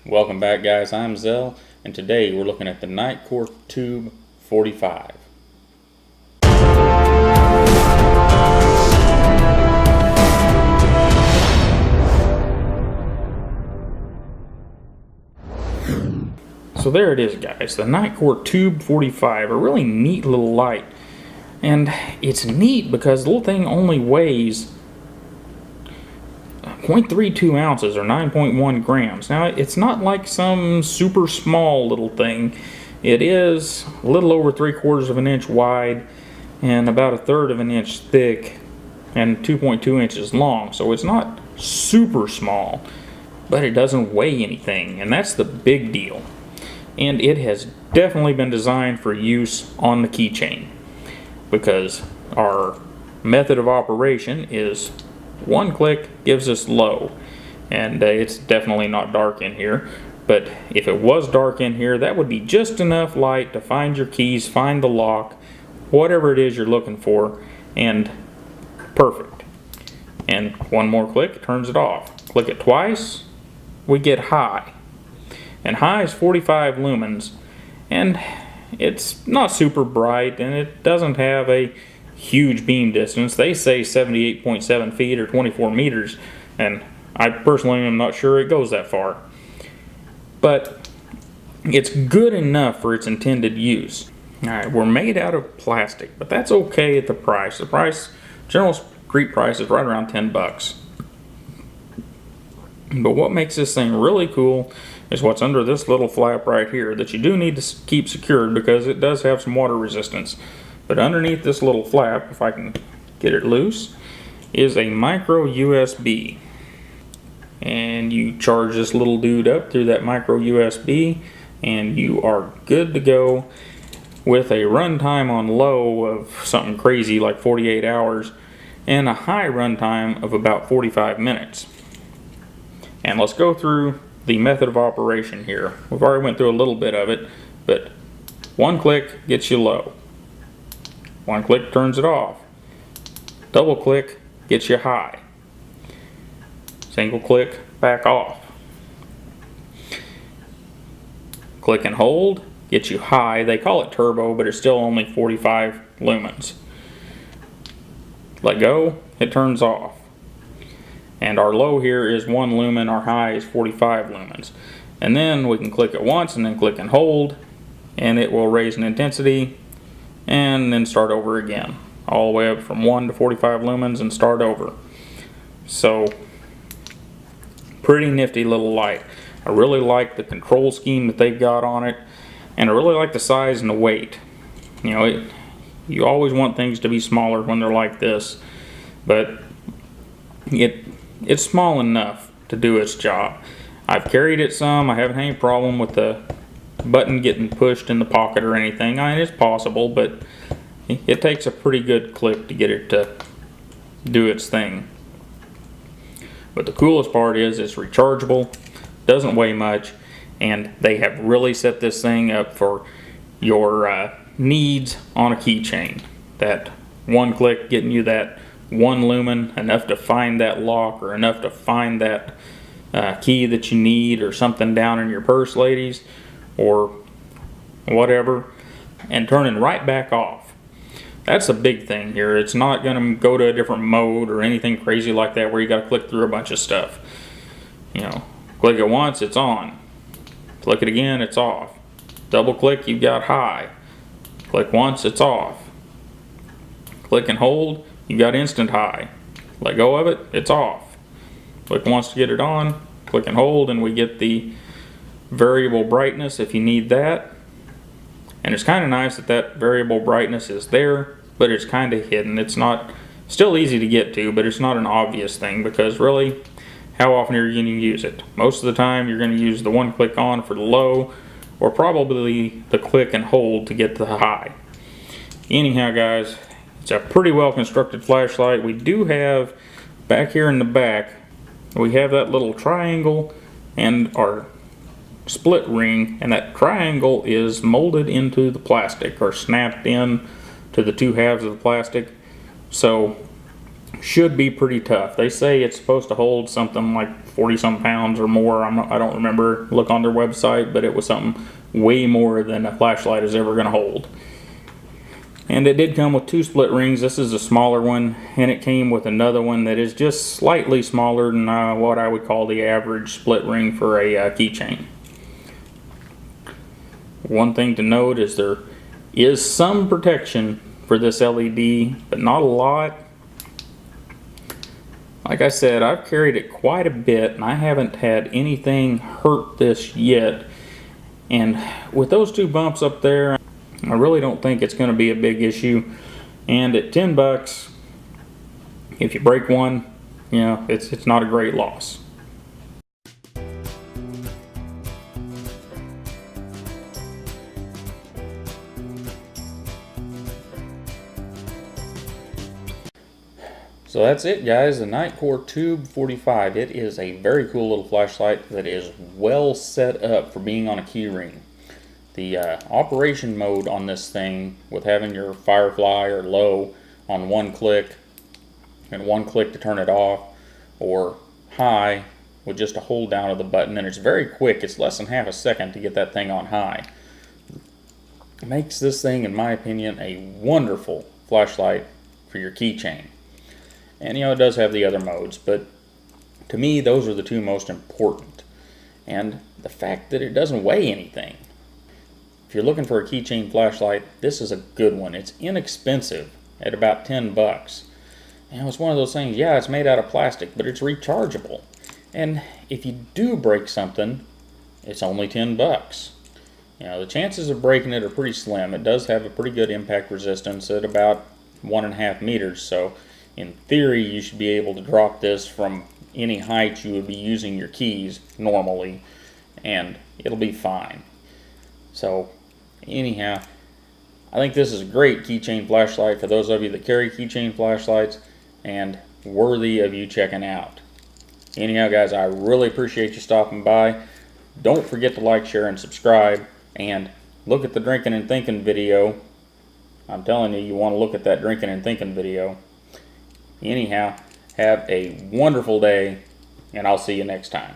Welcome back, guys. I'm Zell, and today we're looking at the Nitecore Tube 45. So there it is, guys. The Nitecore Tube 45, a really neat little light. And it's neat because the little thing only weighs 0.32 ounces or 9.1 grams. Now, it's not like some super small little thing. It is a little over 3/4 of an inch wide and about 1/3 of an inch thick and 2.2 inches long. So it's not super small, but it doesn't weigh anything, and that's the big deal. And it has definitely been designed for use on the keychain, because our method of operation is one click gives us low, and it's definitely not dark in here, but if it was dark in here, that would be just enough light to find your keys, find the lock, whatever it is you're looking for, and perfect. And one more click turns it off. Click it twice, we get high, and high is 45 lumens, and it's not super bright, and it doesn't have a huge beam distance. They say 78.7 feet or 24 meters, and I personally am not sure it goes that far. But it's good enough for its intended use. Alright, we're made out of plastic, but that's okay at the price. The price, general street price, is right around 10 bucks. But what makes this thing really cool is what's under this little flap right here that you do need to keep secured because it does have some water resistance. But underneath this little flap, if I can get it loose, is a micro USB. And you charge this little dude up through that micro USB, and you are good to go with a runtime on low of something crazy like 48 hours and a high runtime of about 45 minutes. And let's go through the method of operation here. We've already went through a little bit of it, but one click gets you low. One click turns it off. Double click gets you high. Single click, back off. Click and hold gets you high. They call it turbo, but it's still only 45 lumens. Let go, it turns off. And our low here is 1 lumen, our high is 45 lumens. And then we can click it once and then click and hold, and it will raise an intensity and then start over again. All the way up from 1 to 45 lumens and start over. So, pretty nifty little light. I really like the control scheme that they've got on it, and I really like the size and the weight. You know, you always want things to be smaller when they're like this, but it's small enough to do its job. I've carried it some. I haven't had any problem with the button getting pushed in the pocket or anything. I mean, it's possible, but it takes a pretty good click to get it to do its thing. But the coolest part is it's rechargeable, doesn't weigh much, and they have really set this thing up for your needs on a keychain. That one click getting you that 1 lumen, enough to find that lock or enough to find that key that you need, or something down in your purse, ladies, or whatever, and turning right back off. That's a big thing here. It's not going to go to a different mode or anything crazy like that where you got to click through a bunch of stuff. You know, click it once, it's on. Click it again, it's off. Double click, you've got high. Click once, it's off. Click and hold, you got instant high. Let go of it, it's off. Click once to get it on, click and hold, and we get the variable brightness if you need that. And it's kind of nice that that variable brightness is there, but it's kind of hidden. It's not, still easy to get to, but it's not an obvious thing, because really, how often are you going to use it? Most of the time you're going to use the one click on for the low, or probably the click and hold to get to the high. Anyhow, guys, it's a pretty well constructed flashlight. We do have back here in the back, we have that little triangle and our split ring, and that triangle is molded into the plastic or snapped in to the two halves of the plastic, so should be pretty tough. They say it's supposed to hold something like 40 some pounds or more. I don't remember. Look on their website, but it was something way more than a flashlight is ever going to hold. And it did come with 2 split rings. This is a smaller one, and it came with another one that is just slightly smaller than what I would call the average split ring for a keychain. One thing to note is there is some protection for this LED, but not a lot. Like I said, I've carried it quite a bit, and I haven't had anything hurt this yet. And with those 2 bumps up there, I really don't think it's going to be a big issue. And at $10, if you break one, you know, it's not a great loss. So that's it, guys, the Nitecore Tube 45. It is a very cool little flashlight that is well set up for being on a key ring. The operation mode on this thing, with having your firefly or low on 1 click and 1 click to turn it off, or high with just a hold down of the button, and it's very quick. It's less than half a second to get that thing on high. It makes this thing, in my opinion, a wonderful flashlight for your keychain. And you know, it does have the other modes, but to me those are the 2 most important. And the fact that it doesn't weigh anything. If you're looking for a keychain flashlight, this is a good one. It's inexpensive at about $10. You know, it's one of those things, yeah, it's made out of plastic, but it's rechargeable. And if you do break something, it's only $10. You know, the chances of breaking it are pretty slim. It does have a pretty good impact resistance at about 1.5 meters, so in theory you should be able to drop this from any height you would be using your keys normally, and it'll be fine. So anyhow, I think this is a great keychain flashlight for those of you that carry keychain flashlights, and worthy of you checking out. Anyhow, guys, I really appreciate you stopping by. Don't forget to like, share, and subscribe, and look at the drinking and thinking video. I'm telling you, you want to look at that drinking and thinking video. Anyhow, have a wonderful day, and I'll see you next time.